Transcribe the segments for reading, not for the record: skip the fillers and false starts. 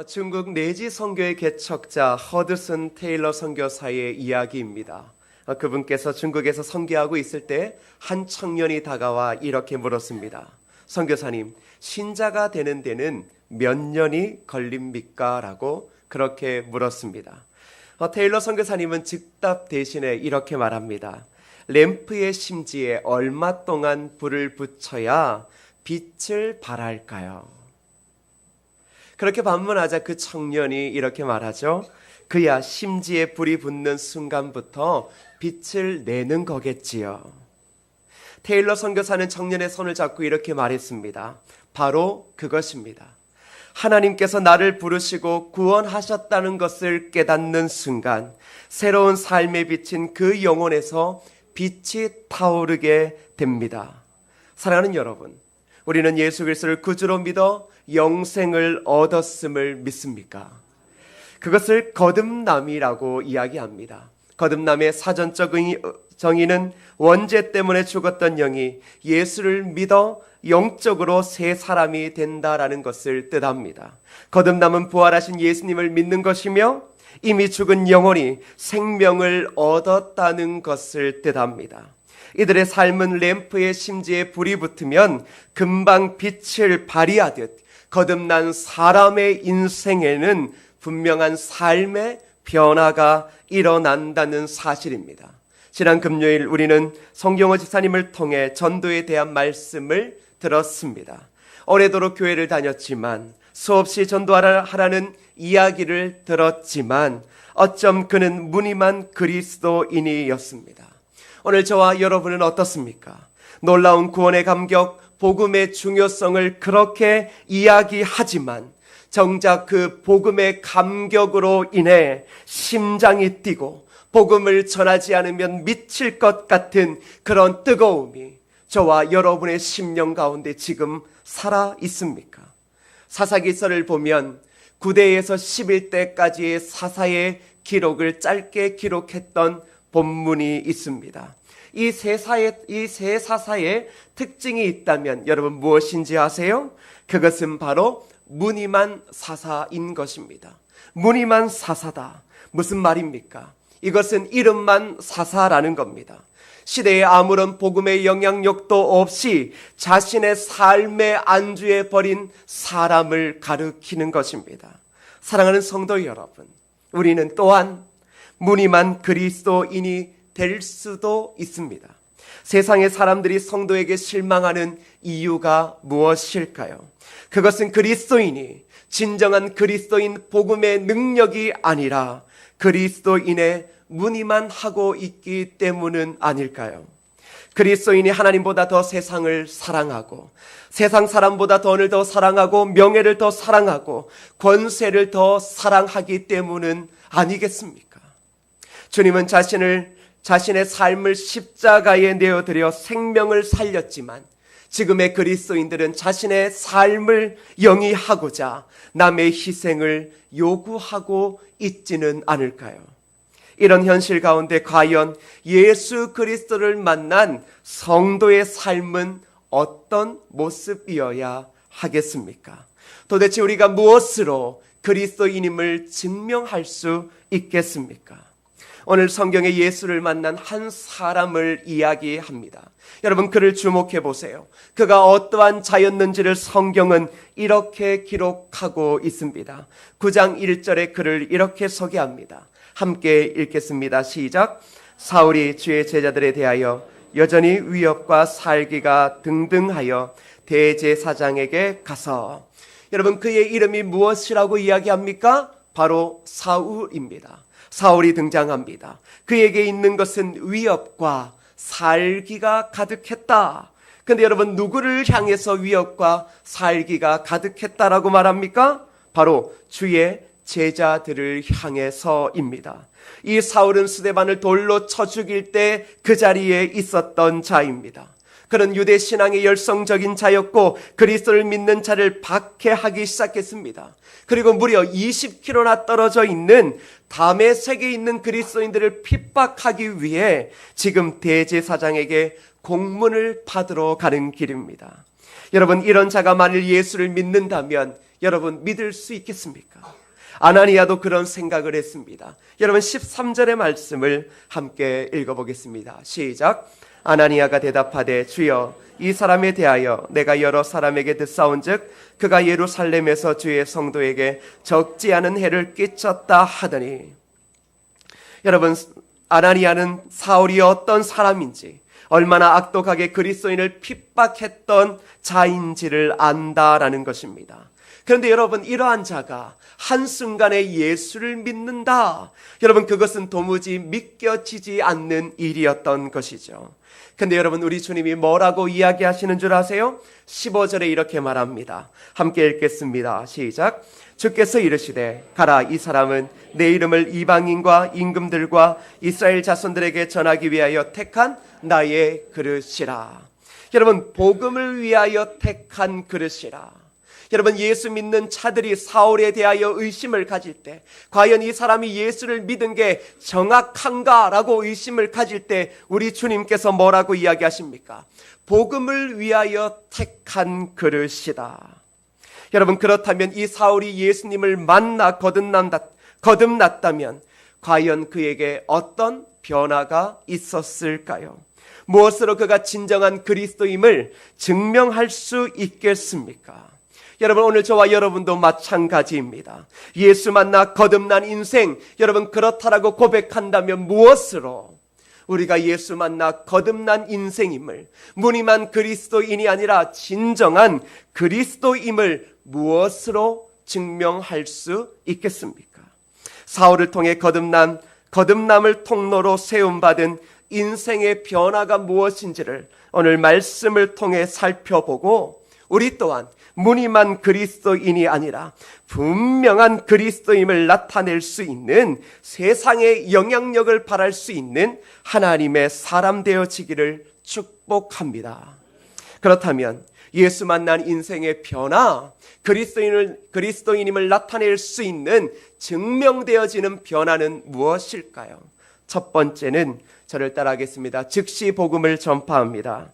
중국 내지 선교의 개척자 허드슨 테일러 선교사의 이야기입니다. 그분께서 중국에서 선교하고 있을 때 한 청년이 다가와 이렇게 물었습니다. 선교사님, 신자가 되는 데는 몇 년이 걸립니까? 라고 그렇게 물었습니다. 테일러 선교사님은 즉답 대신에 이렇게 말합니다. 램프의 심지에 얼마 동안 불을 붙여야 빛을 발할까요? 그렇게 반문하자 그 청년이 이렇게 말하죠. 그야 심지에 불이 붙는 순간부터 빛을 내는 거겠지요. 테일러 선교사는 청년의 손을 잡고 이렇게 말했습니다. 바로 그것입니다. 하나님께서 나를 부르시고 구원하셨다는 것을 깨닫는 순간 새로운 삶에 비친 그 영혼에서 빛이 타오르게 됩니다. 사랑하는 여러분, 우리는 예수 그리스도를 구주로 믿어 영생을 얻었음을 믿습니까? 그것을 거듭남이라고 이야기합니다. 거듭남의 사전적 정의는 원죄 때문에 죽었던 영이 예수를 믿어 영적으로 새 사람이 된다라는 것을 뜻합니다. 거듭남은 부활하신 예수님을 믿는 것이며 이미 죽은 영혼이 생명을 얻었다는 것을 뜻합니다. 이들의 삶은 램프의 심지에 불이 붙으면 금방 빛을 발휘하듯 거듭난 사람의 인생에는 분명한 삶의 변화가 일어난다는 사실입니다. 지난 금요일 우리는 성경호 집사님을 통해 전도에 대한 말씀을 들었습니다. 오래도록 교회를 다녔지만 수없이 전도하라는 이야기를 들었지만 어쩜 그는 무늬만 그리스도인이었습니다. 오늘 저와 여러분은 어떻습니까? 놀라운 구원의 감격, 복음의 중요성을 그렇게 이야기하지만 정작 그 복음의 감격으로 인해 심장이 뛰고 복음을 전하지 않으면 미칠 것 같은 그런 뜨거움이 저와 여러분의 심령 가운데 지금 살아 있습니까? 사사기서를 보면 9대에서 11대까지의 사사의 기록을 짧게 기록했던 본문이 있습니다. 이 세 사사의 특징이 있다면 여러분 무엇인지 아세요? 그것은 바로 무늬만 사사인 것입니다. 무늬만 사사다. 무슨 말입니까? 이것은 이름만 사사라는 겁니다. 시대에 아무런 복음의 영향력도 없이 자신의 삶의 안주에 버린 사람을 가리키는 것입니다. 사랑하는 성도 여러분, 우리는 또한 무늬만 그리스도인이 될 수도 있습니다. 세상의 사람들이 성도에게 실망하는 이유가 무엇일까요? 그것은 그리스도인이 진정한 그리스도인 복음의 능력이 아니라 그리스도인의 무늬만 하고 있기 때문은 아닐까요? 그리스도인이 하나님보다 더 세상을 사랑하고 세상 사람보다 돈을 더 사랑하고 명예를 더 사랑하고 권세를 더 사랑하기 때문은 아니겠습니까? 주님은 자신의 삶을 십자가에 내어드려 생명을 살렸지만 지금의 그리스도인들은 자신의 삶을 영위하고자 남의 희생을 요구하고 있지는 않을까요? 이런 현실 가운데 과연 예수 그리스도를 만난 성도의 삶은 어떤 모습이어야 하겠습니까? 도대체 우리가 무엇으로 그리스도인임을 증명할 수 있겠습니까? 오늘 성경에 예수를 만난 한 사람을 이야기합니다. 여러분 그를 주목해 보세요. 그가 어떠한 자였는지를 성경은 이렇게 기록하고 있습니다. 9장 1절에 그를 이렇게 소개합니다. 함께 읽겠습니다. 시작. 사울이 주의 제자들에 대하여 여전히 위협과 살기가 등등하여 대제사장에게 가서, 여러분 그의 이름이 무엇이라고 이야기합니까? 바로 사울입니다. 사울이 등장합니다. 그에게 있는 것은 위협과 살기가 가득했다. 근데 여러분 누구를 향해서 위협과 살기가 가득했다라고 말합니까? 바로 주의 제자들을 향해서입니다. 이 사울은 스데반을 돌로 쳐 죽일 때 그 자리에 있었던 자입니다. 그는 유대 신앙의 열성적인 자였고 그리스도를 믿는 자를 박해하기 시작했습니다. 그리고 무려 20km나 떨어져 있는 다메섹에 있는 그리스도인들을 핍박하기 위해 지금 대제사장에게 공문을 받으러 가는 길입니다. 여러분 이런 자가 만일 예수를 믿는다면 여러분 믿을 수 있겠습니까? 아나니아도 그런 생각을 했습니다. 여러분 13절의 말씀을 함께 읽어보겠습니다. 시작. 아나니아가 대답하되 주여 이 사람에 대하여 내가 여러 사람에게 듣사온즉 그가 예루살렘에서 주의 성도에게 적지 않은 해를 끼쳤다 하더니, 여러분 아나니아는 사울이 어떤 사람인지, 얼마나 악독하게 그리스도인을 핍박했던 자인지를 안다라는 것입니다. 그런데 여러분 이러한 자가 한순간에 예수를 믿는다, 여러분 그것은 도무지 믿겨지지 않는 일이었던 것이죠. 근데 여러분 우리 주님이 뭐라고 이야기하시는 줄 아세요? 15절에 이렇게 말합니다. 함께 읽겠습니다. 시작. 주께서 이르시되 가라, 이 사람은 내 이름을 이방인과 임금들과 이스라엘 자손들에게 전하기 위하여 택한 나의 그릇이라. 여러분 복음을 위하여 택한 그릇이라. 여러분 예수 믿는 자들이 사울에 대하여 의심을 가질 때, 과연 이 사람이 예수를 믿은 게 정확한가라고 의심을 가질 때 우리 주님께서 뭐라고 이야기하십니까? 복음을 위하여 택한 그릇이다. 여러분 그렇다면 이 사울이 예수님을 만나 거듭났다면 과연 그에게 어떤 변화가 있었을까요? 무엇으로 그가 진정한 그리스도임을 증명할 수 있겠습니까? 여러분 오늘 저와 여러분도 마찬가지입니다. 예수 만나 거듭난 인생, 여러분 그렇다라고 고백한다면 무엇으로 우리가 예수 만나 거듭난 인생임을, 무늬만 그리스도인이 아니라 진정한 그리스도임을 무엇으로 증명할 수 있겠습니까? 사울을 통해 거듭남을 통로로 세움받은 인생의 변화가 무엇인지를 오늘 말씀을 통해 살펴보고, 우리 또한 무늬만 그리스도인이 아니라 분명한 그리스도임을 나타낼 수 있는, 세상의 영향력을 발할 수 있는 하나님의 사람 되어지기를 축복합니다. 그렇다면 예수 만난 인생의 변화, 그리스도인임을 나타낼 수 있는 증명되어지는 변화는 무엇일까요? 첫 번째는, 저를 따라하겠습니다. 즉시 복음을 전파합니다.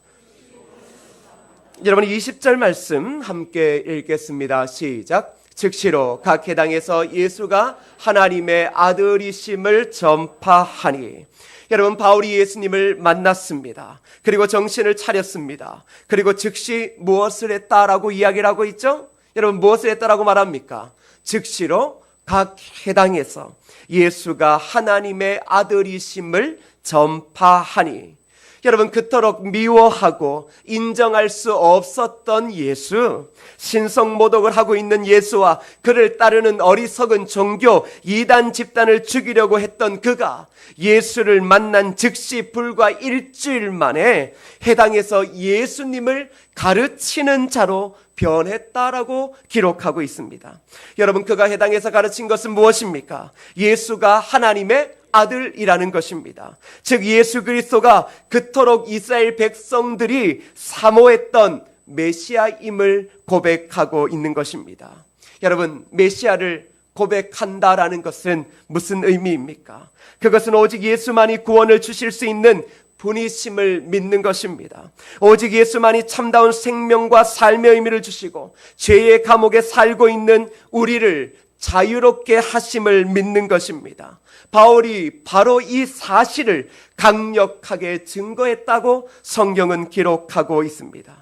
여러분 20절 말씀 함께 읽겠습니다. 시작. 즉시로 각 회당에서 예수가 하나님의 아들이심을 전파하니. 여러분 바울이 예수님을 만났습니다. 그리고 정신을 차렸습니다. 그리고 즉시 무엇을 했다라고 이야기를 하고 있죠? 여러분 무엇을 했다라고 말합니까? 즉시로 각 회당에서 예수가 하나님의 아들이심을 전파하니. 여러분 그토록 미워하고 인정할 수 없었던 예수, 신성모독을 하고 있는 예수와 그를 따르는 어리석은 종교 이단 집단을 죽이려고 했던 그가 예수를 만난 즉시 불과 일주일 만에 해당에서 예수님을 가르치는 자로 변했다라고 기록하고 있습니다. 여러분 그가 해당에서 가르친 것은 무엇입니까? 예수가 하나님의 아들이라는 것입니다. 즉 예수 그리스도가 그토록 이스라엘 백성들이 사모했던 메시아임을 고백하고 있는 것입니다. 여러분 메시아를 고백한다라는 것은 무슨 의미입니까? 그것은 오직 예수만이 구원을 주실 수 있는 분이심을 믿는 것입니다. 오직 예수만이 참다운 생명과 삶의 의미를 주시고 죄의 감옥에 살고 있는 우리를 자유롭게 하심을 믿는 것입니다. 바울이 바로 이 사실을 강력하게 증거했다고 성경은 기록하고 있습니다.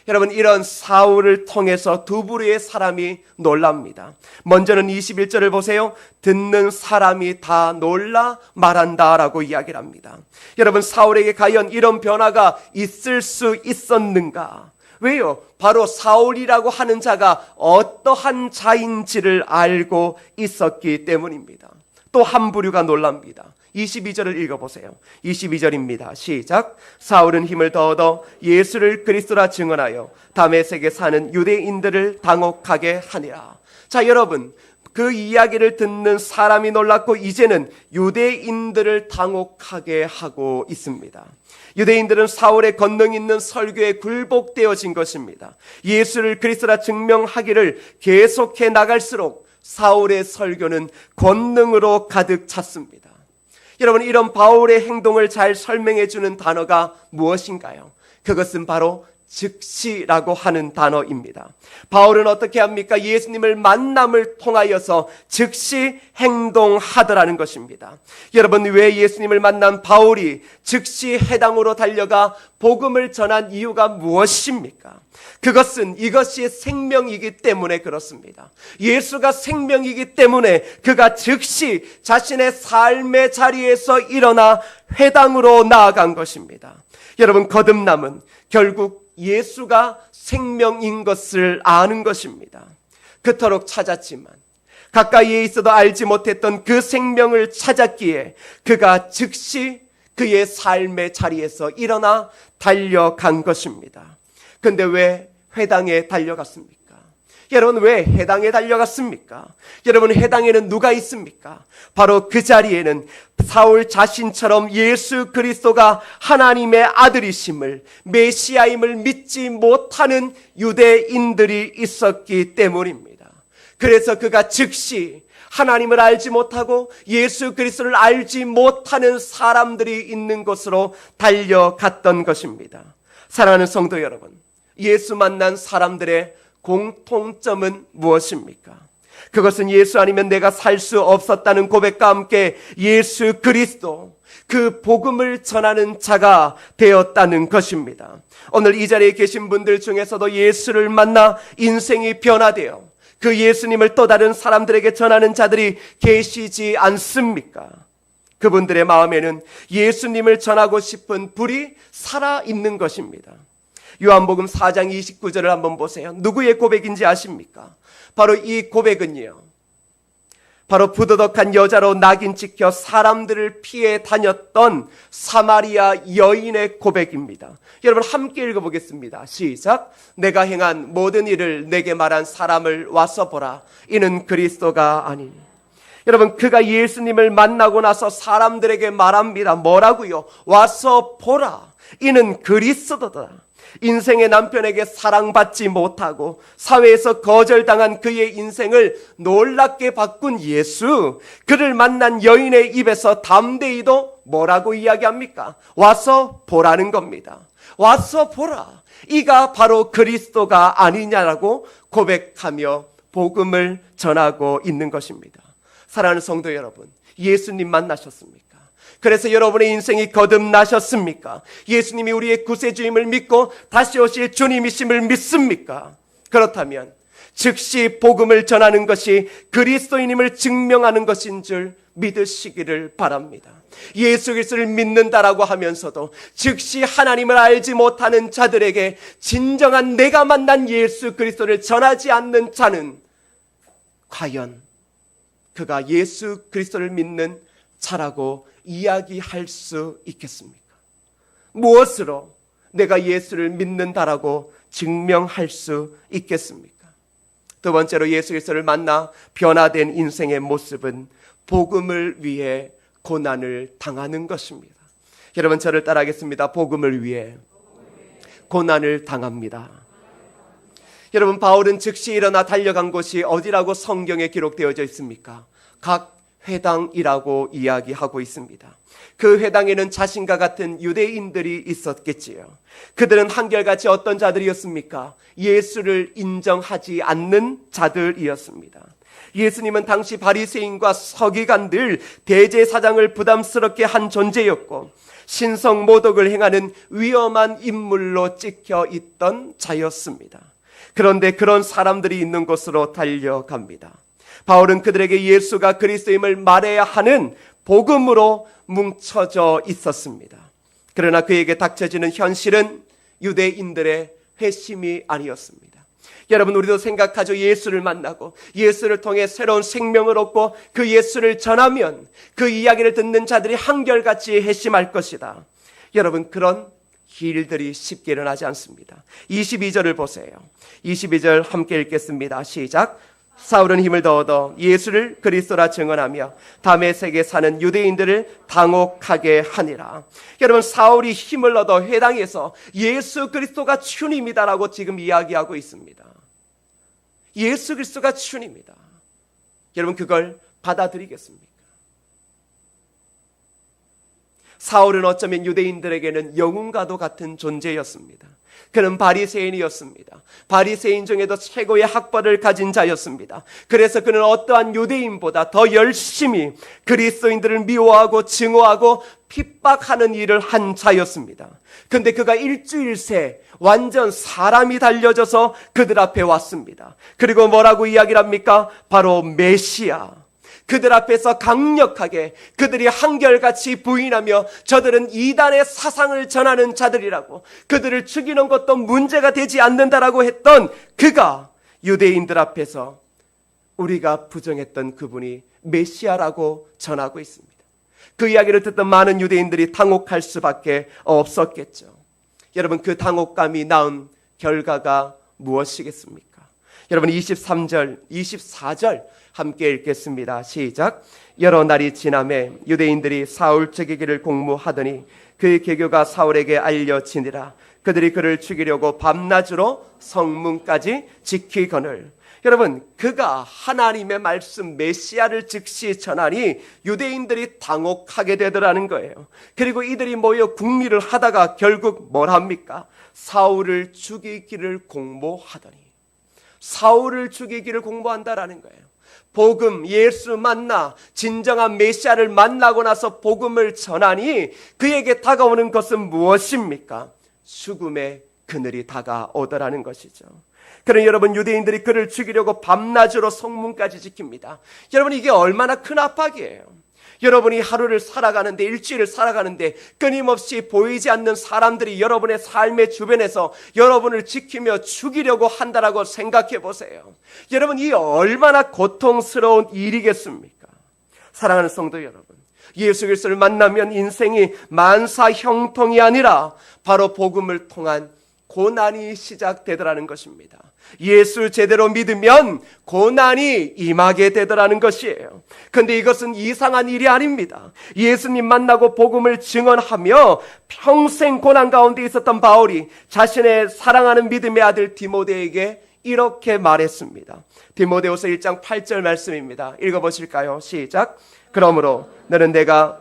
여러분 이런 사울을 통해서 두 부류의 사람이 놀랍니다. 먼저는 21절을 보세요. 듣는 사람이 다 놀라 말한다라고 이야기를 합니다. 여러분 사울에게 과연 이런 변화가 있을 수 있었는가? 왜요? 바로 사울이라고 하는 자가 어떠한 자인지를 알고 있었기 때문입니다. 또 한 부류가 놀랍니다. 22절을 읽어보세요. 22절입니다. 시작. 사울은 힘을 더 얻어 예수를 그리스도라 증언하여 다메섹에 사는 유대인들을 당혹하게 하니라. 자 여러분 그 이야기를 듣는 사람이 놀랐고 이제는 유대인들을 당혹하게 하고 있습니다. 유대인들은 사울의 권능 있는 설교에 굴복되어진 것입니다. 예수를 그리스도라 증명하기를 계속해 나갈수록 사울의 설교는 권능으로 가득 찼습니다. 여러분 이런 바울의 행동을 잘 설명해 주는 단어가 무엇인가요? 그것은 바로 즉시라고 하는 단어입니다. 바울은 어떻게 합니까? 예수님을 만남을 통하여서 즉시 행동하더라는 것입니다. 여러분, 왜 예수님을 만난 바울이 즉시 해당으로 달려가 복음을 전한 이유가 무엇입니까? 그것은 이것이 생명이기 때문에 그렇습니다. 예수가 생명이기 때문에 그가 즉시 자신의 삶의 자리에서 일어나 회당으로 나아간 것입니다. 여러분, 거듭남은 결국 예수가 생명인 것을 아는 것입니다. 그토록 찾았지만 가까이에 있어도 알지 못했던 그 생명을 찾았기에 그가 즉시 그의 삶의 자리에서 일어나 달려간 것입니다. 근데 왜 회당에 달려갔습니까? 여러분, 왜 회당에 달려갔습니까? 여러분, 회당에는 누가 있습니까? 바로 그 자리에는 사울 자신처럼 예수 그리스도가 하나님의 아들이심을, 메시아임을 믿지 못하는 유대인들이 있었기 때문입니다. 그래서 그가 즉시 하나님을 알지 못하고 예수 그리스도를 알지 못하는 사람들이 있는 곳으로 달려갔던 것입니다. 사랑하는 성도 여러분, 예수 만난 사람들의 공통점은 무엇입니까? 그것은 예수 아니면 내가 살 수 없었다는 고백과 함께 예수 그리스도, 그 복음을 전하는 자가 되었다는 것입니다. 오늘 이 자리에 계신 분들 중에서도 예수를 만나 인생이 변화되어 그 예수님을 또 다른 사람들에게 전하는 자들이 계시지 않습니까? 그분들의 마음에는 예수님을 전하고 싶은 불이 살아있는 것입니다. 요한복음 4장 29절을 한번 보세요. 누구의 고백인지 아십니까? 바로 이 고백은요, 바로 부도덕한 여자로 낙인 찍혀 사람들을 피해 다녔던 사마리아 여인의 고백입니다. 여러분, 함께 읽어보겠습니다. 시작. 내가 행한 모든 일을 내게 말한 사람을 와서 보라. 이는 그리스도가 아니니. 여러분, 그가 예수님을 만나고 나서 사람들에게 말합니다. 뭐라고요? 와서 보라. 이는 그리스도다. 인생의 남편에게 사랑받지 못하고 사회에서 거절당한 그의 인생을 놀랍게 바꾼 예수, 그를 만난 여인의 입에서 담대히도 뭐라고 이야기합니까? 와서 보라는 겁니다. 와서 보라. 이가 바로 그리스도가 아니냐라고 고백하며 복음을 전하고 있는 것입니다. 사랑하는 성도 여러분, 예수님 만나셨습니까? 그래서 여러분의 인생이 거듭나셨습니까? 예수님이 우리의 구세주임을 믿고 다시 오실 주님이심을 믿습니까? 그렇다면 즉시 복음을 전하는 것이 그리스도인임을 증명하는 것인 줄 믿으시기를 바랍니다. 예수 그리스도를 믿는다라고 하면서도 즉시 하나님을 알지 못하는 자들에게 진정한 내가 만난 예수 그리스도를 전하지 않는 자는 과연 그가 예수 그리스도를 믿는 자라고 이야기할 수 있겠습니까? 무엇으로 내가 예수를 믿는다라고 증명할 수 있겠습니까? 두 번째로 예수 그리스도를 만나 변화된 인생의 모습은 복음을 위해 고난을 당하는 것입니다. 여러분, 저를 따라하겠습니다. 복음을 위해 고난을 당합니다. 여러분, 바울은 즉시 일어나 달려간 곳이 어디라고 성경에 기록되어져 있습니까? 각 회당이라고 이야기하고 있습니다. 그 회당에는 자신과 같은 유대인들이 있었겠지요. 그들은 한결같이 어떤 자들이었습니까? 예수를 인정하지 않는 자들이었습니다. 예수님은 당시 바리새인과 서기관들, 대제사장을 부담스럽게 한 존재였고 신성 모독을 행하는 위험한 인물로 찍혀 있던 자였습니다. 그런데 그런 사람들이 있는 곳으로 달려갑니다. 바울은 그들에게 예수가 그리스도임을 말해야 하는 복음으로 뭉쳐져 있었습니다. 그러나 그에게 닥쳐지는 현실은 유대인들의 회심이 아니었습니다. 여러분, 우리도 생각하죠. 예수를 만나고 예수를 통해 새로운 생명을 얻고 그 예수를 전하면 그 이야기를 듣는 자들이 한결같이 회심할 것이다. 여러분, 그런 일들이 쉽게 일어나지 않습니다. 22절을 보세요. 22절 함께 읽겠습니다. 시작. 사울은 힘을 더 얻어 예수를 그리스도라 증언하며 다메섹에 사는 유대인들을 당혹하게 하니라. 여러분, 사울이 힘을 얻어 회당에서 예수 그리스도가 주님이다라고 지금 이야기하고 있습니다. 예수 그리스도가 주님이다. 여러분, 그걸 받아들이겠습니까? 사울은 어쩌면 유대인들에게는 영웅과도 같은 존재였습니다. 그는 바리새인이었습니다. 바리새인 중에도 최고의 학벌을 가진 자였습니다. 그래서 그는 어떠한 유대인보다 더 열심히 그리스도인들을 미워하고 증오하고 핍박하는 일을 한 자였습니다. 그런데 그가 일주일 새 완전 사람이 달려져서 그들 앞에 왔습니다. 그리고 뭐라고 이야기를 합니까? 바로 메시아. 그들 앞에서 강력하게 그들이 한결같이 부인하며 저들은 이단의 사상을 전하는 자들이라고, 그들을 죽이는 것도 문제가 되지 않는다라고 했던 그가 유대인들 앞에서 우리가 부정했던 그분이 메시아라고 전하고 있습니다. 그 이야기를 듣던 많은 유대인들이 당혹할 수밖에 없었겠죠. 여러분, 그 당혹감이 낳은 결과가 무엇이겠습니까? 여러분, 23절, 24절 함께 읽겠습니다. 시작. 여러 날이 지나매 유대인들이 사울 죽이기를 공모하더니 그의 계교가 사울에게 알려지니라. 그들이 그를 죽이려고 밤낮으로 성문까지 지키거늘. 여러분, 그가 하나님의 말씀 메시아를 즉시 전하니 유대인들이 당혹하게 되더라는 거예요. 그리고 이들이 모여 궁리를 하다가 결국 뭘 합니까? 사울을 죽이기를 공모하더니, 사울을 죽이기를 공모한다라는 거예요. 복음, 예수 만나 진정한 메시아를 만나고 나서 복음을 전하니 그에게 다가오는 것은 무엇입니까? 죽음의 그늘이 다가오더라는 것이죠. 그러나 여러분, 유대인들이 그를 죽이려고 밤낮으로 성문까지 지킵니다. 여러분, 이게 얼마나 큰 압박이에요. 여러분이 하루를 살아가는데, 일주일을 살아가는데 끊임없이 보이지 않는 사람들이 여러분의 삶의 주변에서 여러분을 지키며 죽이려고 한다라고 생각해 보세요. 여러분, 이 얼마나 고통스러운 일이겠습니까? 사랑하는 성도 여러분, 예수 그리스도를 만나면 인생이 만사 형통이 아니라 바로 복음을 통한 고난이 시작되더라는 것입니다. 예수 제대로 믿으면 고난이 임하게 되더라는 것이에요. 그런데 이것은 이상한 일이 아닙니다. 예수님 만나고 복음을 증언하며 평생 고난 가운데 있었던 바울이 자신의 사랑하는 믿음의 아들 디모데에게 이렇게 말했습니다. 디모데후서 1장 8절 말씀입니다. 읽어보실까요? 시작. 그러므로 너는 내가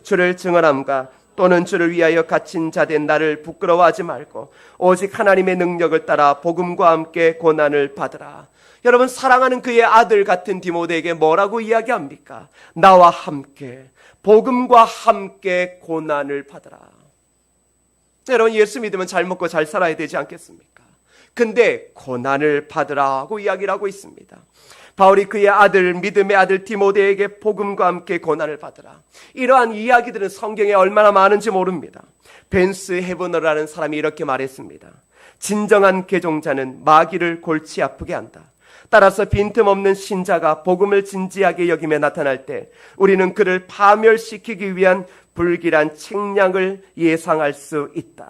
주를 증언함과 또는 주를 위하여 갇힌 자된 나를 부끄러워하지 말고 오직 하나님의 능력을 따라 복음과 함께 고난을 받으라. 여러분, 사랑하는 그의 아들 같은 디모데에게 뭐라고 이야기합니까? 나와 함께, 복음과 함께 고난을 받으라. 여러분, 예수 믿으면 잘 먹고 잘 살아야 되지 않겠습니까? 근데 고난을 받으라고 이야기를 하고 있습니다. 바울이 그의 아들, 믿음의 아들 디모데에게 복음과 함께 고난을 받으라. 이러한 이야기들은 성경에 얼마나 많은지 모릅니다. 벤스 헤버너라는 사람이 이렇게 말했습니다. 진정한 개종자는 마귀를 골치 아프게 한다. 따라서 빈틈없는 신자가 복음을 진지하게 여기며 나타날 때 우리는 그를 파멸시키기 위한 불길한 책략을 예상할 수 있다.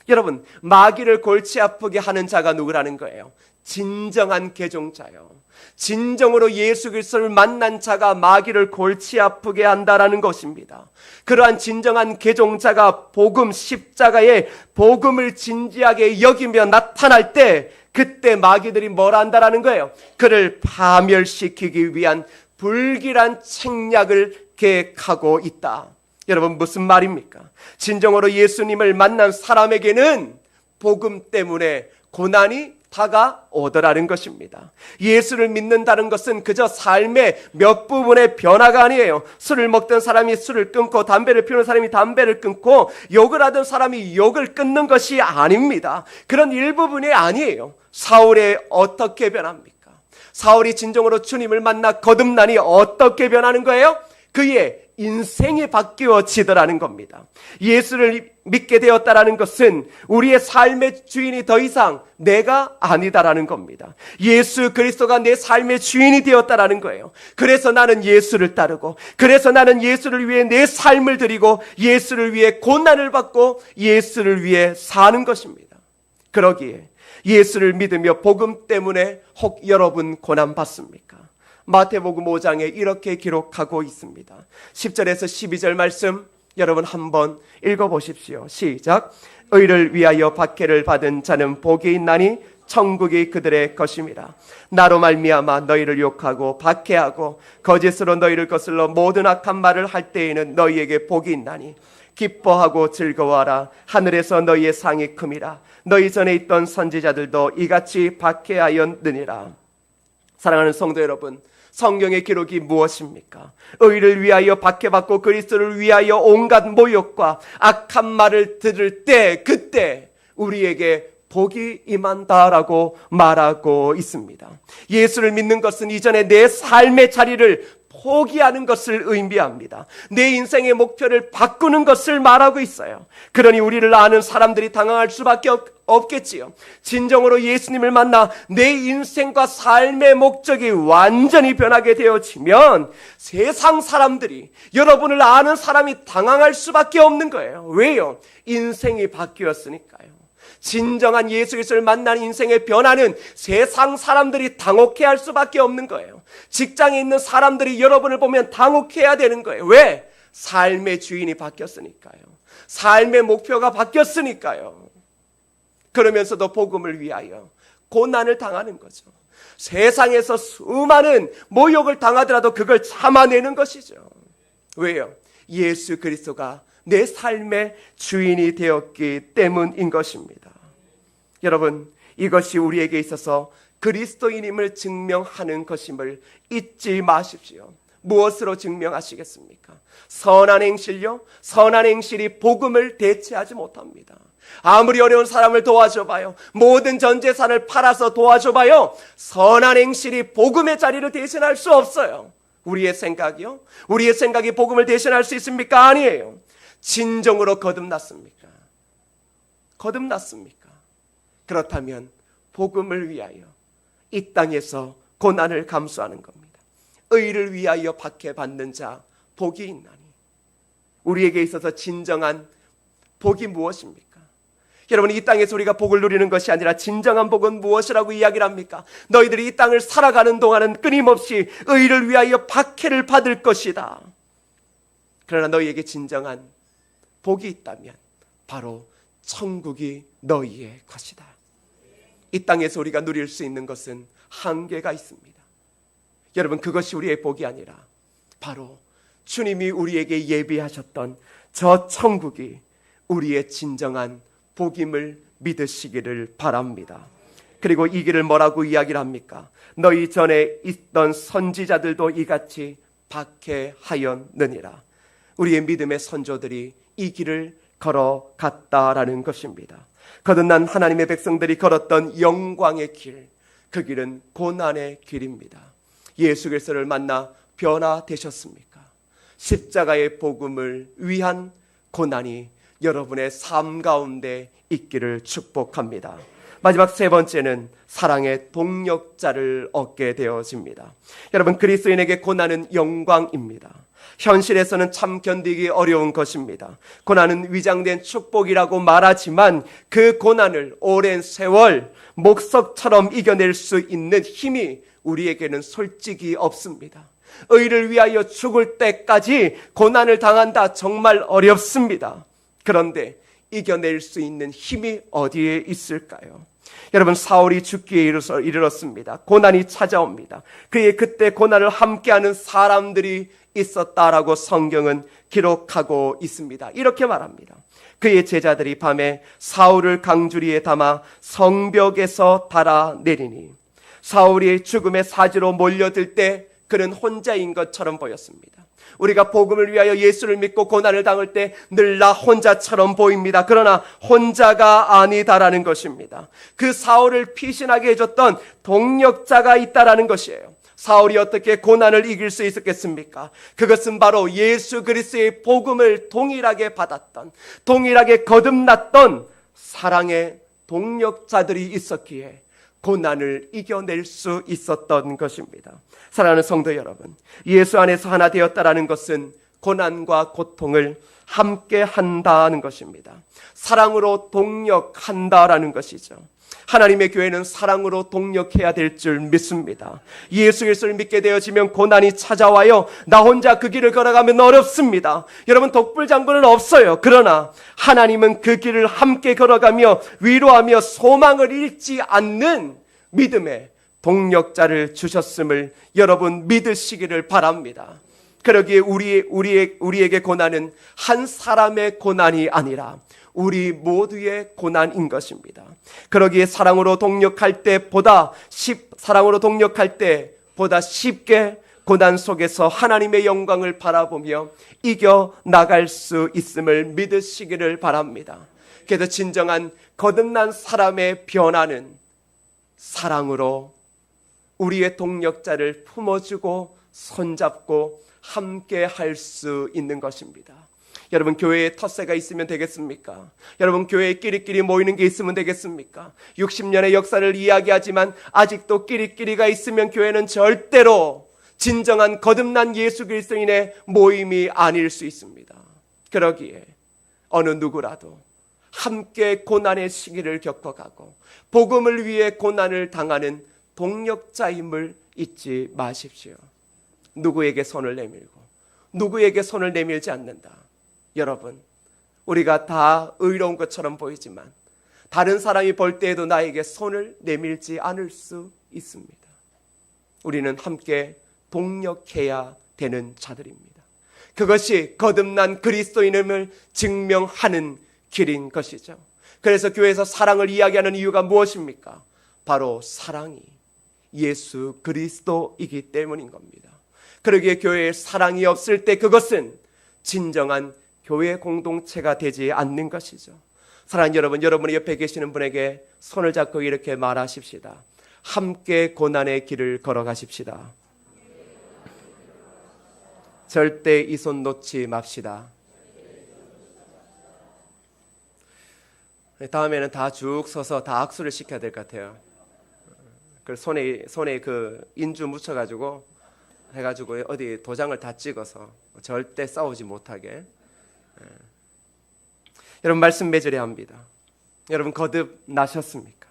여러분, 마귀를 골치 아프게 하는 자가 누구라는 거예요? 진정한 개종자요. 진정으로 예수 그리스도를 만난 자가 마귀를 골치 아프게 한다라는 것입니다. 그러한 진정한 개종자가 복음, 십자가의 복음을 진지하게 여기며 나타날 때 그때 마귀들이 뭘 한다라는 거예요? 그를 파멸시키기 위한 불길한 책략을 계획하고 있다. 여러분, 무슨 말입니까? 진정으로 예수님을 만난 사람에게는 복음 때문에 고난이 다가오더라는 것입니다. 예수를 믿는다는 것은 그저 삶의 몇 부분의 변화가 아니에요. 술을 먹던 사람이 술을 끊고 담배를 피우는 사람이 담배를 끊고 욕을 하던 사람이 욕을 끊는 것이 아닙니다. 그런 일부분이 아니에요. 사울이 어떻게 변합니까? 사울이 진정으로 주님을 만나 거듭나니 어떻게 변하는 거예요? 그의 인생이 바뀌어지더라는 겁니다. 예수를 믿게 되었다라는 것은 우리의 삶의 주인이 더 이상 내가 아니다라는 겁니다. 예수 그리스도가 내 삶의 주인이 되었다라는 거예요. 그래서 나는 예수를 따르고, 그래서 나는 예수를 위해 내 삶을 드리고, 예수를 위해 고난을 받고, 예수를 위해 사는 것입니다. 그러기에 예수를 믿으며 복음 때문에 혹 여러분 고난 받습니까? 마태복음 5장에 이렇게 기록하고 있습니다. 10절에서 12절 말씀 여러분 한번 읽어보십시오. 시작. 의를 위하여 박해를 받은 자는 복이 있나니 천국이 그들의 것임이라. 나로 말미암아 너희를 욕하고 박해하고 거짓으로 너희를 거슬러 모든 악한 말을 할 때에는 너희에게 복이 있나니 기뻐하고 즐거워하라. 하늘에서 너희의 상이 큼이라. 너희 전에 있던 선지자들도 이같이 박해하였느니라. 사랑하는 성도 여러분, 성경의 기록이 무엇입니까? 의를 위하여 박해받고 그리스도를 위하여 온갖 모욕과 악한 말을 들을 때, 그때 우리에게 복이 임한다라고 말하고 있습니다. 예수를 믿는 것은 이전에 내 삶의 자리를 포기하는 것을 의미합니다. 내 인생의 목표를 바꾸는 것을 말하고 있어요. 그러니 우리를 아는 사람들이 당황할 수밖에 없겠지요. 진정으로 예수님을 만나 내 인생과 삶의 목적이 완전히 변하게 되어지면 세상 사람들이, 여러분을 아는 사람이 당황할 수밖에 없는 거예요. 왜요? 인생이 바뀌었으니까요. 진정한 예수 그리스도를 만난 인생의 변화는 세상 사람들이 당혹해할 수밖에 없는 거예요. 직장에 있는 사람들이 여러분을 보면 당혹해야 되는 거예요. 왜? 삶의 주인이 바뀌었으니까요. 삶의 목표가 바뀌었으니까요. 그러면서도 복음을 위하여 고난을 당하는 거죠. 세상에서 수많은 모욕을 당하더라도 그걸 참아내는 것이죠. 왜요? 예수 그리스도가 내 삶의 주인이 되었기 때문인 것입니다. 여러분, 이것이 우리에게 있어서 그리스도인임을 증명하는 것임을 잊지 마십시오. 무엇으로 증명하시겠습니까? 선한 행실요? 선한 행실이 복음을 대체하지 못합니다. 아무리 어려운 사람을 도와줘봐요. 모든 전 재산을 팔아서 도와줘봐요. 선한 행실이 복음의 자리를 대신할 수 없어요. 우리의 생각이요? 우리의 생각이 복음을 대신할 수 있습니까? 아니에요. 진정으로 거듭났습니까? 거듭났습니까? 그렇다면 복음을 위하여 이 땅에서 고난을 감수하는 겁니다. 의를 위하여 박해받는 자 복이 있나니. 우리에게 있어서 진정한 복이 무엇입니까? 여러분, 이 땅에서 우리가 복을 누리는 것이 아니라 진정한 복은 무엇이라고 이야기를 합니까? 너희들이 이 땅을 살아가는 동안은 끊임없이 의를 위하여 박해를 받을 것이다. 그러나 너희에게 진정한 복이 있다면 바로 천국이 너희의 것이다. 이 땅에서 우리가 누릴 수 있는 것은 한계가 있습니다. 여러분, 그것이 우리의 복이 아니라 바로 주님이 우리에게 예비하셨던 저 천국이 우리의 진정한 복임을 믿으시기를 바랍니다. 그리고 이 길을 뭐라고 이야기를 합니까? 너희 전에 있던 선지자들도 이같이 박해하였느니라. 우리의 믿음의 선조들이 이 길을 걸어갔다라는 것입니다. 거듭난 하나님의 백성들이 걸었던 영광의 길, 그 길은 고난의 길입니다. 예수 그리스도를 만나 변화되셨습니까? 십자가의 복음을 위한 고난이 여러분의 삶 가운데 있기를 축복합니다. 마지막 세 번째는 사랑의 동력자를 얻게 되어집니다. 여러분, 그리스도인에게 고난은 영광입니다. 현실에서는 참 견디기 어려운 것입니다. 고난은 위장된 축복이라고 말하지만 그 고난을 오랜 세월 목석처럼 이겨낼 수 있는 힘이 우리에게는 솔직히 없습니다. 의를 위하여 죽을 때까지 고난을 당한다, 정말 어렵습니다. 그런데 이겨낼 수 있는 힘이 어디에 있을까요? 여러분, 사울이 죽기에 이르렀습니다. 고난이 찾아옵니다. 그의 그때 고난을 함께하는 사람들이 있었다라고 성경은 기록하고 있습니다. 이렇게 말합니다. 그의 제자들이 밤에 사울을 강주리에 담아 성벽에서 달아내리니 사울이 죽음의 사지로 몰려들 때 그는 혼자인 것처럼 보였습니다. 우리가 복음을 위하여 예수를 믿고 고난을 당할 때 늘 나 혼자처럼 보입니다. 그러나 혼자가 아니다라는 것입니다. 그 사울을 피신하게 해줬던 동력자가 있다라는 것이에요. 사울이 어떻게 고난을 이길 수 있었겠습니까? 그것은 바로 예수 그리스도의 복음을 동일하게 받았던, 동일하게 거듭났던 사랑의 동력자들이 있었기에 고난을 이겨낼 수 있었던 것입니다. 사랑하는 성도 여러분, 예수 안에서 하나 되었다라는 것은 고난과 고통을 함께 한다는 것입니다. 사랑으로 동력한다라는 것이죠. 하나님의 교회는 사랑으로 동력해야 될 줄 믿습니다. 예수 그리스도를 믿게 되어지면 고난이 찾아와요. 나 혼자 그 길을 걸어가면 어렵습니다. 여러분, 독불장군은 없어요. 그러나 하나님은 그 길을 함께 걸어가며 위로하며 소망을 잃지 않는 믿음의 동력자를 주셨음을 여러분 믿으시기를 바랍니다. 그러기에 우리에게 고난은 한 사람의 고난이 아니라 우리 모두의 고난인 것입니다. 그러기에 사랑으로 동력할 때보다 쉽게 고난 속에서 하나님의 영광을 바라보며 이겨 나갈 수 있음을 믿으시기를 바랍니다. 그래서 진정한 거듭난 사람의 변화는 사랑으로 우리의 동력자를 품어주고 손잡고 함께 할 수 있는 것입니다. 여러분, 교회에 텃세가 있으면 되겠습니까? 여러분, 교회에 끼리끼리 모이는 게 있으면 되겠습니까? 60년의 역사를 이야기하지만 아직도 끼리끼리가 있으면 교회는 절대로 진정한 거듭난 예수 그리스도인의 모임이 아닐 수 있습니다. 그러기에 어느 누구라도 함께 고난의 시기를 겪어가고 복음을 위해 고난을 당하는 동력자임을 잊지 마십시오. 누구에게 손을 내밀고 누구에게 손을 내밀지 않는다. 여러분, 우리가 다 의로운 것처럼 보이지만 다른 사람이 볼 때에도 나에게 손을 내밀지 않을 수 있습니다. 우리는 함께 동력해야 되는 자들입니다. 그것이 거듭난 그리스도인임을 증명하는 길인 것이죠. 그래서 교회에서 사랑을 이야기하는 이유가 무엇입니까? 바로 사랑이 예수 그리스도이기 때문인 겁니다. 그러기에 교회에 사랑이 없을 때 그것은 진정한 교회 공동체가 되지 않는 것이죠. 사랑하는 여러분, 여러분의 옆에 계시는 분에게 손을 잡고 이렇게 말하십시다. 함께 고난의 길을 걸어가십시다. 절대 이 손 놓지 맙시다. 다음에는 다 쭉 서서 다 악수를 시켜야 될 것 같아요. 그 손에 그 인주 묻혀가지고 해가지고 어디 도장을 다 찍어서 절대 싸우지 못하게. 여러분, 말씀 맺으려 합니다. 여러분, 거듭나셨습니까?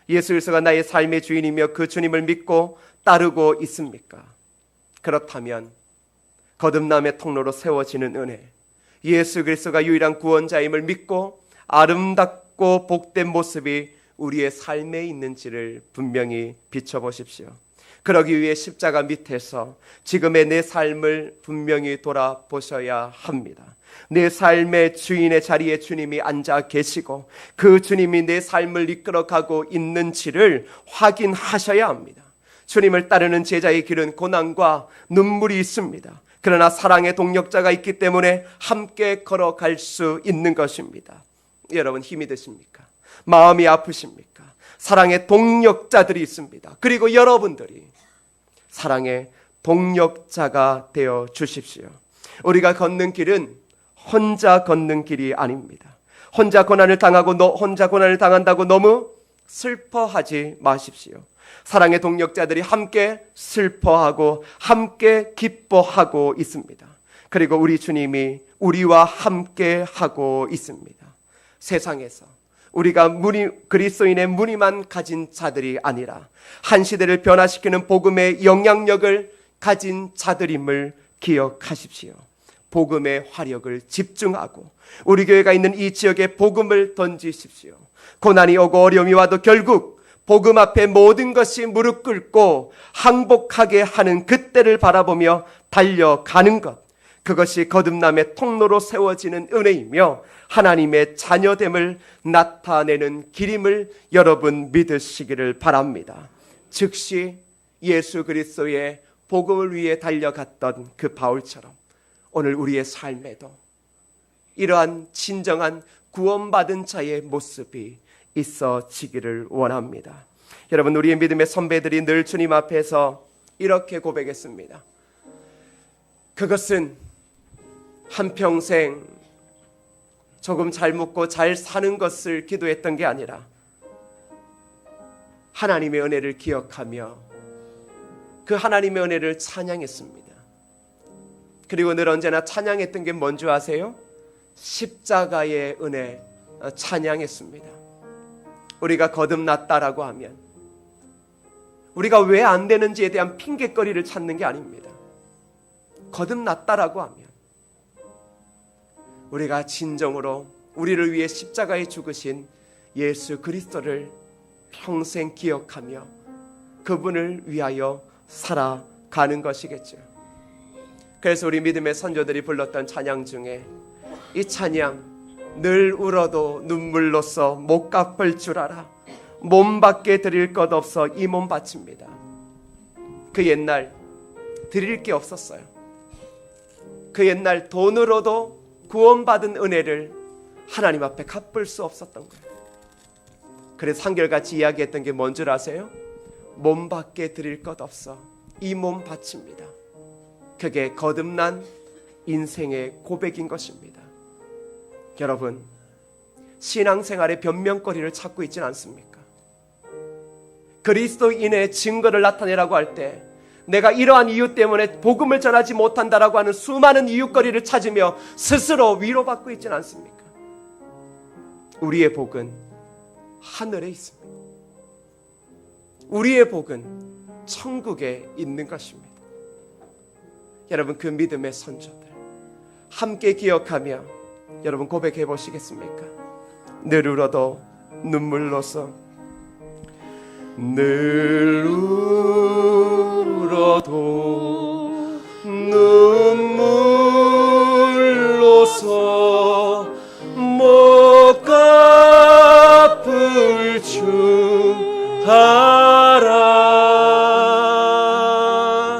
예수 그리스도가 나의 삶의 주인이며 그 주님을 믿고 따르고 있습니까? 그렇다면 거듭남의 통로로 세워지는 은혜, 예수 그리스도가 유일한 구원자임을 믿고 아름답고 복된 모습이 우리의 삶에 있는지를 분명히 비춰보십시오. 그러기 위해 십자가 밑에서 지금의 내 삶을 분명히 돌아보셔야 합니다. 내 삶의 주인의 자리에 주님이 앉아 계시고 그 주님이 내 삶을 이끌어가고 있는지를 확인하셔야 합니다. 주님을 따르는 제자의 길은 고난과 눈물이 있습니다. 그러나 사랑의 동력자가 있기 때문에 함께 걸어갈 수 있는 것입니다. 여러분, 힘이 드십니까? 마음이 아프십니까? 사랑의 동력자들이 있습니다. 그리고 여러분들이 사랑의 동력자가 되어 주십시오. 우리가 걷는 길은 혼자 걷는 길이 아닙니다. 혼자 고난을 당한다고 너무 슬퍼하지 마십시오. 사랑의 동력자들이 함께 슬퍼하고 함께 기뻐하고 있습니다. 그리고 우리 주님이 우리와 함께 하고 있습니다. 세상에서 우리가 그리스도인의 무늬만 가진 자들이 아니라 한 시대를 변화시키는 복음의 영향력을 가진 자들임을 기억하십시오. 복음의 화력을 집중하고 우리 교회가 있는 이 지역에 복음을 던지십시오. 고난이 오고 어려움이 와도 결국 복음 앞에 모든 것이 무릎 꿇고 항복하게 하는 그때를 바라보며 달려가는 것, 그것이 거듭남의 통로로 세워지는 은혜이며 하나님의 자녀됨을 나타내는 길임을 여러분 믿으시기를 바랍니다. 즉시 예수 그리스도의 복음을 위해 달려갔던 그 바울처럼 오늘 우리의 삶에도 이러한 진정한 구원받은 자의 모습이 있어지기를 원합니다. 여러분, 우리의 믿음의 선배들이 늘 주님 앞에서 이렇게 고백했습니다. 그것은 한평생 조금 잘 먹고 잘 사는 것을 기도했던 게 아니라 하나님의 은혜를 기억하며 그 하나님의 은혜를 찬양했습니다. 그리고 늘 언제나 찬양했던 게 뭔지 아세요? 십자가의 은혜 찬양했습니다. 우리가 거듭났다라고 하면 우리가 왜 안 되는지에 대한 핑계거리를 찾는 게 아닙니다. 거듭났다라고 하면 우리가 진정으로 우리를 위해 십자가에 죽으신 예수 그리스도를 평생 기억하며 그분을 위하여 살아가는 것이겠죠. 그래서 우리 믿음의 선조들이 불렀던 찬양 중에 이 찬양, 늘 울어도 눈물로써 못 갚을 줄 알아 몸 밖에 드릴 것 없어 이 몸 바칩니다. 그 옛날 드릴 게 없었어요. 그 옛날 돈으로도 구원받은 은혜를 하나님 앞에 갚을 수 없었던 거예요. 그래서 한결같이 이야기했던 게 뭔 줄 아세요? 몸 밖에 드릴 것 없어 이 몸 바칩니다. 그게 거듭난 인생의 고백인 것입니다. 여러분, 신앙생활의 변명거리를 찾고 있지는 않습니까? 그리스도인의 증거를 나타내라고 할 때 내가 이러한 이유 때문에 복음을 전하지 못한다라고 하는 수많은 이유거리를 찾으며 스스로 위로받고 있지는 않습니까? 우리의 복은 하늘에 있습니다. 우리의 복은 천국에 있는 것입니다. 여러분, 그 믿음의 선조들 함께 기억하며 여러분 고백해 보시겠습니까? 늘 울어도 눈물로써, 늘 울어도 눈물로써 못 갚을 줄 알아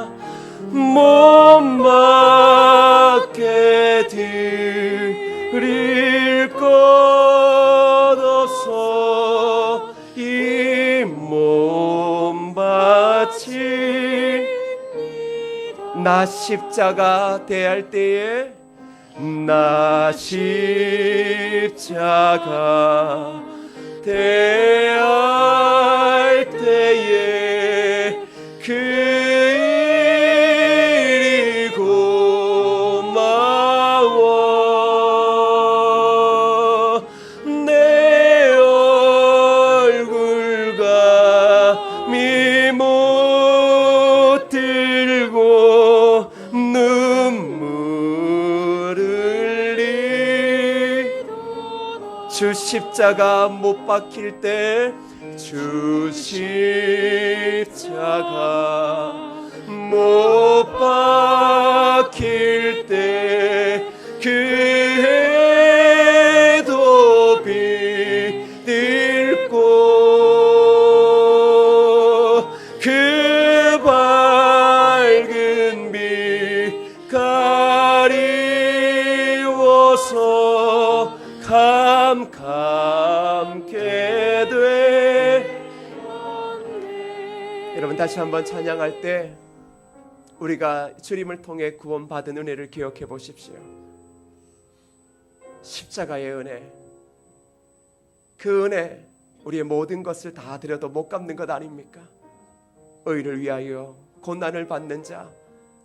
몸 밖에 드릴 것 없어 이 몸 바칠 나 십자가 대할 때에 나 십자가 대할 때에 그 일이 고마워 내 얼굴과 미 못 들고 눈물 흘리 주 십자가 못 박힐 때 주 십자가 못 박힐 때 그 해도 비들고 그 밝은 빛 가리워서 캄캄게 돼. 여러분, 다시 한번 찬양할 때 우리가 주님을 통해 구원받은 은혜를 기억해 보십시오. 십자가의 은혜, 그 은혜 우리의 모든 것을 다 드려도 못 갚는 것 아닙니까? 의를 위하여 고난을 받는 자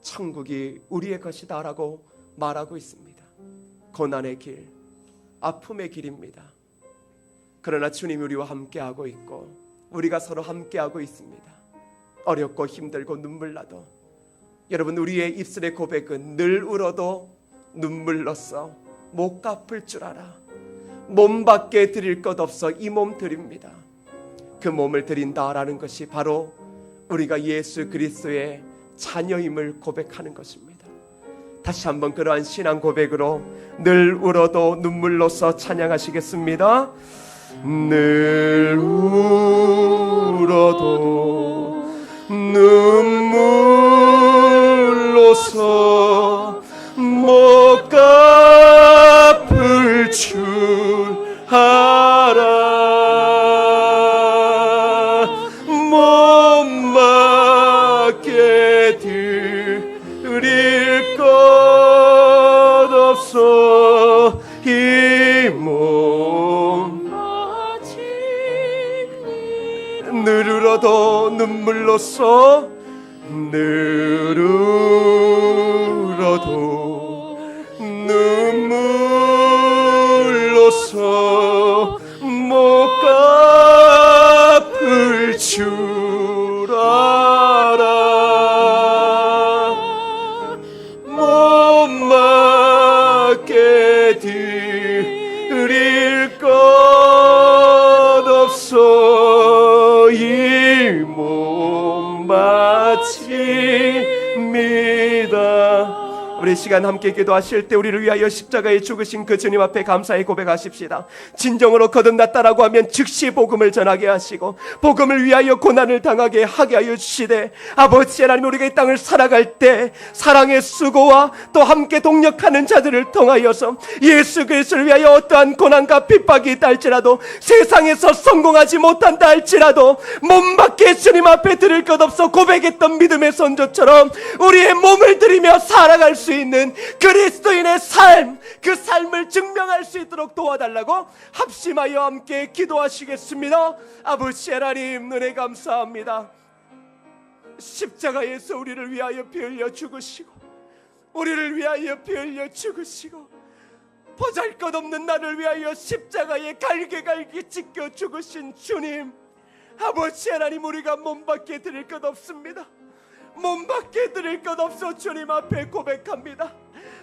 천국이 우리의 것이다 라고 말하고 있습니다. 고난의 길, 아픔의 길입니다. 그러나 주님이 우리와 함께하고 있고 우리가 서로 함께하고 있습니다. 어렵고 힘들고 눈물 나도 여러분, 우리의 입술의 고백은 늘 울어도 눈물로써 못 갚을 줄 알아 몸 밖에 드릴 것 없어 이 몸 드립니다. 그 몸을 드린다라는 것이 바로 우리가 예수 그리스도의 자녀임을 고백하는 것입니다. 다시 한번 그러한 신앙 고백으로 늘 울어도 눈물로써 찬양하시겠습니다. 늘 울어도 눈물로써 못 갚을 줄 알아 몸 밖에 드릴 것 없어 이 몸 늘 울어도 눈물로써 늘 울어도 눈물로써 못 갚을 줄 알아 몸 밖에 드릴 것 없어 이 몸 바칩니다. 우리 시간 함께 기도하실 때 우리를 위하여 십자가에 죽으신 그 주님 앞에 감사의 고백하십시다. 진정으로 거듭났다라고 하면 즉시 복음을 전하게 하시고 복음을 위하여 고난을 당하게 하게 하여 주시되, 아버지 하나님, 우리가 이 땅을 살아갈 때 사랑의 수고와 또 함께 동력하는 자들을 통하여서 예수 그리스도를 위하여 어떠한 고난과 핍박이 있다 할지라도, 세상에서 성공하지 못한다 할지라도 몸 밖에 주님 앞에 드릴 것 없어 고백했던 믿음의 선조처럼 우리의 몸을 들이며 살아갈 수 있는 그리스도인의 삶, 그 삶을 증명할 수 있도록 도와달라고 합심하여 함께 기도하시겠습니다. 아버지 하나님, 은혜 감사합니다. 십자가에서 우리를 위하여 피 흘려 죽으시고 우리를 위하여 피 흘려 죽으시고 보잘것없는 나를 위하여 십자가에 갈게 찢겨 죽으신 주님, 아버지 하나님, 우리가 몸 밖에 드릴 것 없습니다. 몸 밖에 드릴 것 없어 주님 앞에 고백합니다.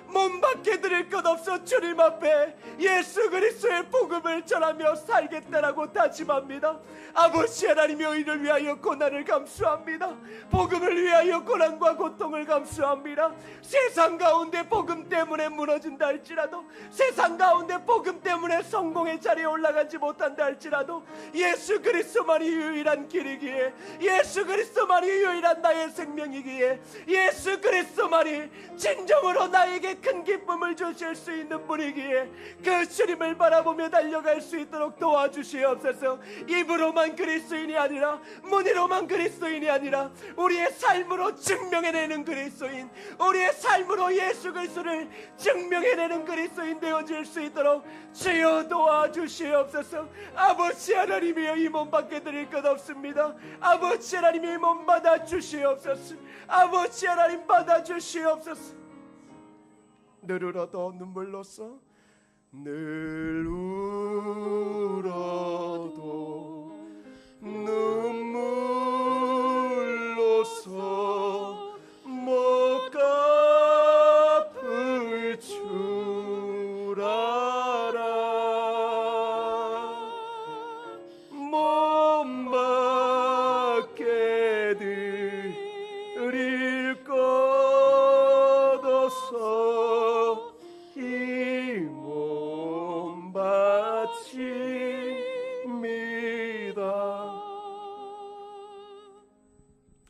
몸 밖에 드릴 것 없어 주님 앞에 예수 그리스도의 복음을 전하며 살겠다라고 다짐합니다. 아버지 하나님의 의를 위하여 고난을 감수합니다. 복음을 위하여 고난과 고통을 감수합니다. 세상 가운데 복음 때문에 무너진다 할지라도, 세상 가운데 복음 때문에 성공의 자리에 올라가지 못한다 할지라도, 예수 그리스도만이 유일한 길이기에, 예수 그리스도만이 유일한 나의 생명이기에, 예수 그리스도만이 진정으로 나에게 큰 기쁨을 주실 수 있는 분이기에 그 주님을 바라보며 달려갈 수 있도록 도와주시옵소서. 입으로만 그리스도인이 아니라, 문의로만 그리스도인이 아니라 우리의 삶으로 증명해내는 그리스도인, 우리의 삶으로 예수 그리스도를 증명해내는 그리스도인 되어질 수 있도록 주여 도와주시옵소서. 아버지 하나님이여, 이 몸 밖에 드릴 것 없습니다. 아버지 하나님이 이 몸 받아주시옵소서. 아버지 하나님 받아주시옵소서. 늘 울어도 눈물로써, 늘 울어도 눈물로써 못 갚을 줄 알아. 몸 밖에 드릴 것 없어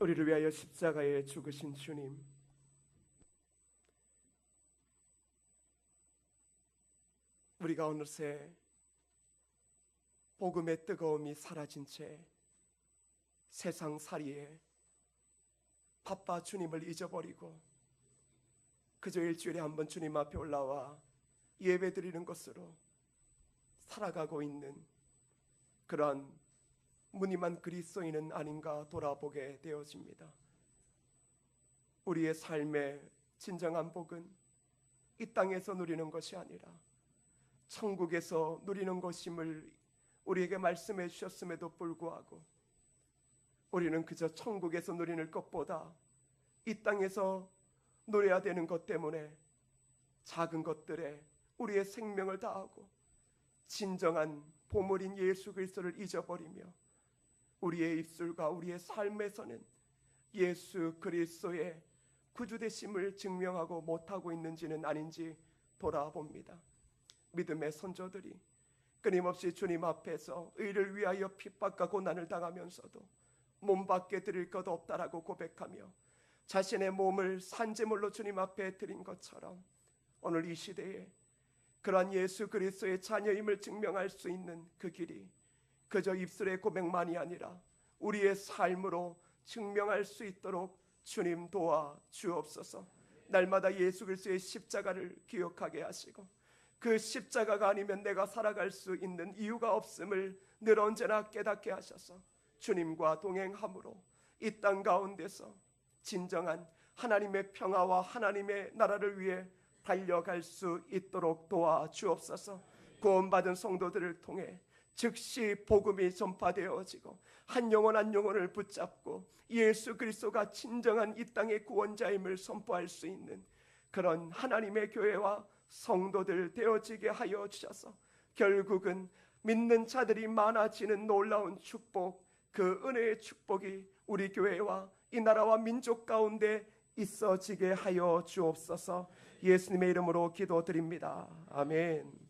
우리를 위하여 십자가에 죽으신 주님, 우리가 어느새 복음의 뜨거움이 사라진 채 세상살이에 바빠 주님을 잊어버리고 그저 일주일에 한 번 주님 앞에 올라와 예배 드리는 것으로 살아가고 있는 그러한 무늬만 그리스도인은 아닌가 돌아보게 되어집니다. 우리의 삶의 진정한 복은 이 땅에서 누리는 것이 아니라 천국에서 누리는 것임을 우리에게 말씀해 주셨음에도 불구하고 우리는 그저 천국에서 누리는 것보다 이 땅에서 누려야 되는 것 때문에 작은 것들에 우리의 생명을 다하고 진정한 보물인 예수 그리스도를 잊어버리며 우리의 입술과 우리의 삶에서는 예수 그리스도의 구주되심을 증명하고 못하고 있는지는 아닌지 돌아봅니다. 믿음의 선조들이 끊임없이 주님 앞에서 의를 위하여 핍박과 고난을 당하면서도 몸 밖에 드릴 것 없다라고 고백하며 자신의 몸을 산제물로 주님 앞에 드린 것처럼 오늘 이 시대에 그러한 예수 그리스도의 자녀임을 증명할 수 있는 그 길이 그저 입술의 고백만이 아니라 우리의 삶으로 증명할 수 있도록 주님 도와 주옵소서. 날마다 예수 그리스도의 십자가를 기억하게 하시고 그 십자가가 아니면 내가 살아갈 수 있는 이유가 없음을 늘 언제나 깨닫게 하셔서 주님과 동행함으로 이 땅 가운데서 진정한 하나님의 평화와 하나님의 나라를 위해 달려갈 수 있도록 도와 주옵소서. 구원받은 성도들을 통해 즉시 복음이 전파되어지고 한 영혼 한 영혼을 붙잡고 예수 그리스도가 진정한 이 땅의 구원자임을 선포할 수 있는 그런 하나님의 교회와 성도들 되어지게 하여 주셔서 결국은 믿는 자들이 많아지는 놀라운 축복, 그 은혜의 축복이 우리 교회와 이 나라와 민족 가운데 있어지게 하여 주옵소서. 예수님의 이름으로 기도드립니다. 아멘.